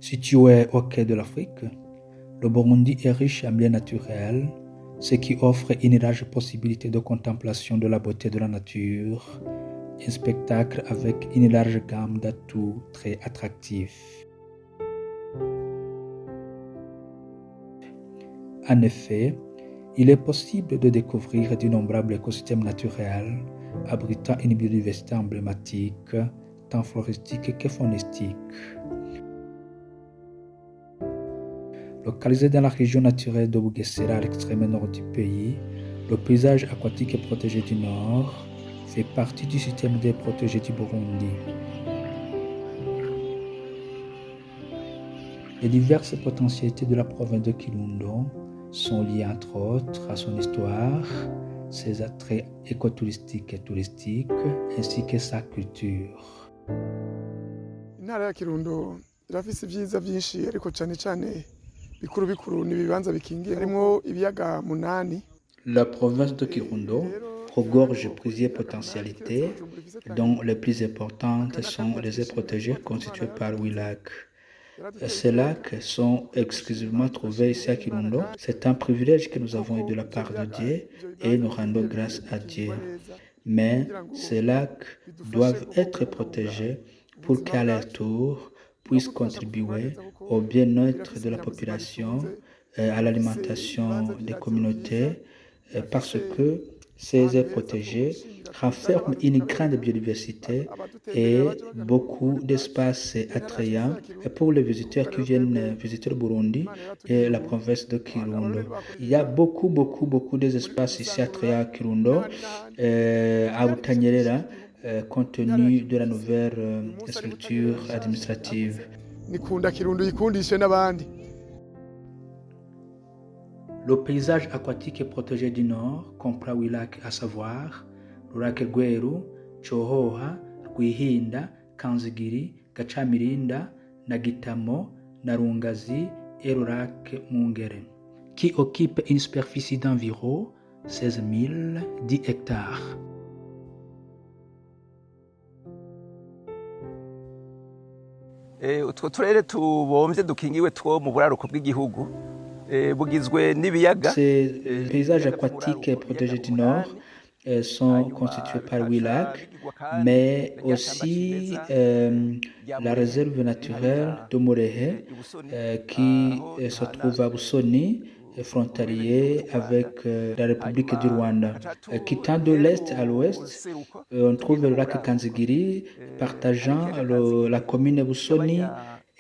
Situé au quai de l'Afrique, le Burundi est riche en biens naturels, ce qui offre une large possibilité de contemplation de la beauté de la nature, un spectacle avec une large gamme d'atouts très attractifs. En effet, il est possible de découvrir d'innombrables écosystèmes naturels abritant une biodiversité emblématique, tant floristique que faunistique. Localisé dans la région naturelle de Bugesera à l'extrême nord du pays, le paysage aquatique protégé du Nord fait partie du système des protégés du Burundi. Les diverses potentialités de la province de Kirundo sont liées entre autres à son histoire, ses attraits écotouristiques et touristiques, ainsi que sa culture. Intara ya Kirundo irafise ibyiza byinshi ariko cyane cyane bikuru bikuru n'ibibanza bikingiye harimo ibiyaga munani. La province de Kirundo regorge plusieurs potentialités, dont les plus importantes sont les aires protégées constituées par 8 lacs. Ces lacs sont exclusivement trouvés ici à Kirundo. C'est un privilège que nous avons eu de la part de Dieu et nous rendons grâce à Dieu. Mais ces lacs doivent être protégés pour qu'à leur tour puissent contribuer au bien-être de la population, à l'alimentation des communautés, parce que ces aires protégées renferment une grande biodiversité et beaucoup d'espaces attrayants pour les visiteurs qui viennent visiter le Burundi et la province de Kirundo. Il y a beaucoup d'espaces ici attrayants à Kirundo, à Butanyerera, compte tenu de la nouvelle structure administrative. Nikunda Kirundo yikundishe n'abandi. Le paysage aquatique protégé du Nord comprend 8 lacs, à savoir le lac Rweru, Chohoha, Rwihinda, Kanzigiri, Gacamirinda, Nagitamo, Narungazi et le lac Mungere, qui occupe une superficie d'environ 16 010 hectares. Utwo turere tubomvye dukingiwe two mu buraruko bw'igihugu bugizwe n'ibiyaga. Ces paysages aquatiques protégés du Nord sont constitués par 8 lacs, mais aussi la réserve naturelle de Morehe qui se trouve à Busoni, frontalier avec la République du Rwanda. Quittant de l'est à l'ouest, on trouve le lac Kanzigiri partageant la commune Busoni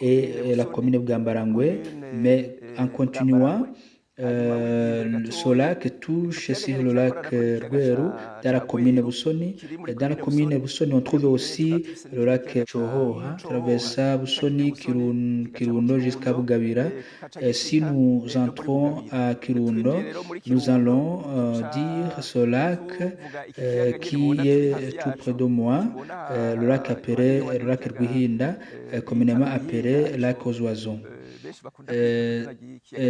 et la commune Bwambarangwe, mais en continuant, ce lac touche sur le lac Rweru dans la commune Busoni. Et dans la commune Busoni, on trouve aussi le lac Chohoha, traversant Busoni, Kirundo jusqu'à Bugabira. Et si nous entrons à Kirundo, nous allons dire ce lac qui est tout près de moi, le lac appelé, le lac Rwihinda, communément appelé lac aux oiseaux.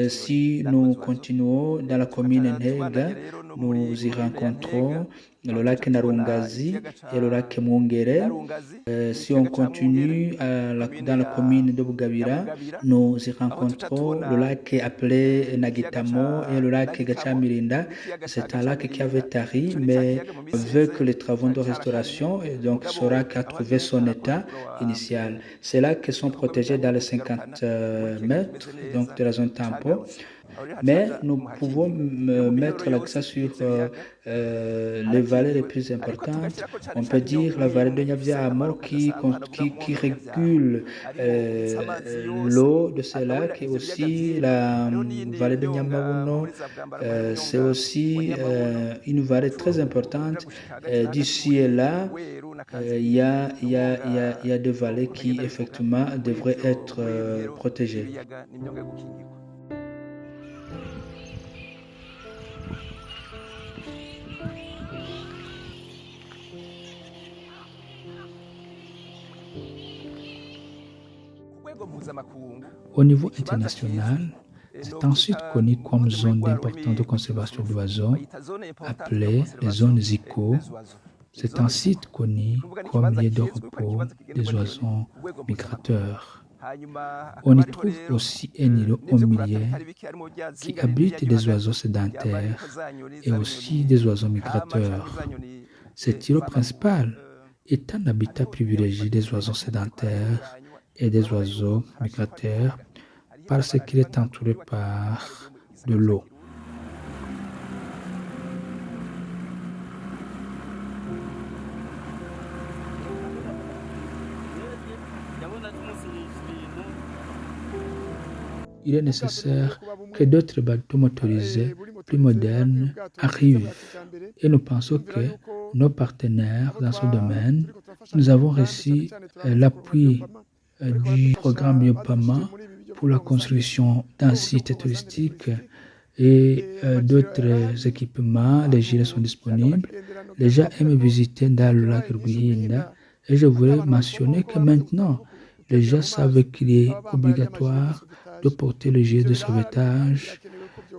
Si nous continuons dans la commune Ntega, nous y rencontrons le lac Narungazi et le lac Mungere. Si on continue dans la commune de Bugabira, nous y rencontrons le lac appelé Nagitamo et le lac Gacamirinda. C'est un lac qui avait tari, mais avec les travaux de restauration, et donc ce lac a trouvé son état initial. Ces lacs sont protégés dans les 50 mètres donc de la zone tampon. Mais nous pouvons mettre l'accent sur les vallées les plus importantes. On peut dire la vallée de Nyabyamo qui régule l'eau de ces lacs, et aussi la vallée de Nyamabuno. C'est aussi une vallée très importante. D'ici et là, il y a des vallées qui effectivement devraient être protégées. Au niveau international, c'est ensuite connu comme zone d'importante conservation d'oiseaux, appelée les zones ICO, C'est un site connu comme lieu de repos des oiseaux migrateurs. On y trouve aussi un îlot au milieu qui abrite des oiseaux sédentaires et aussi des oiseaux migrateurs. Cet îlot principal est un habitat privilégié des oiseaux sédentaires et des oiseaux migrateurs parce qu'il est entouré par de l'eau. Il est nécessaire que d'autres bateaux motorisés plus modernes arrivent et nous pensons que nos partenaires dans ce domaine, nous avons reçu l'appui du programme Biopama pour la construction d'un site touristique et d'autres équipements. Les gilets sont disponibles. Les gens aiment visiter dans le lac Rwihinda et je voulais mentionner que maintenant, les gens savent qu'il est obligatoire de porter le gilet de sauvetage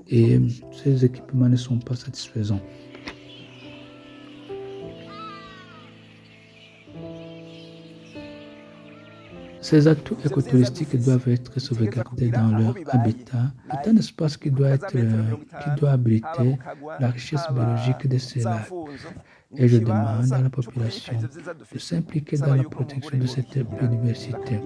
et ces équipements ne sont pas satisfaisants. Ces atouts écotouristiques doivent être sauvegardés dans leur habitat. C'est un espace qui doit abriter la richesse biologique de ces lacs. Et je demande à la population de s'impliquer dans la protection de cette biodiversité.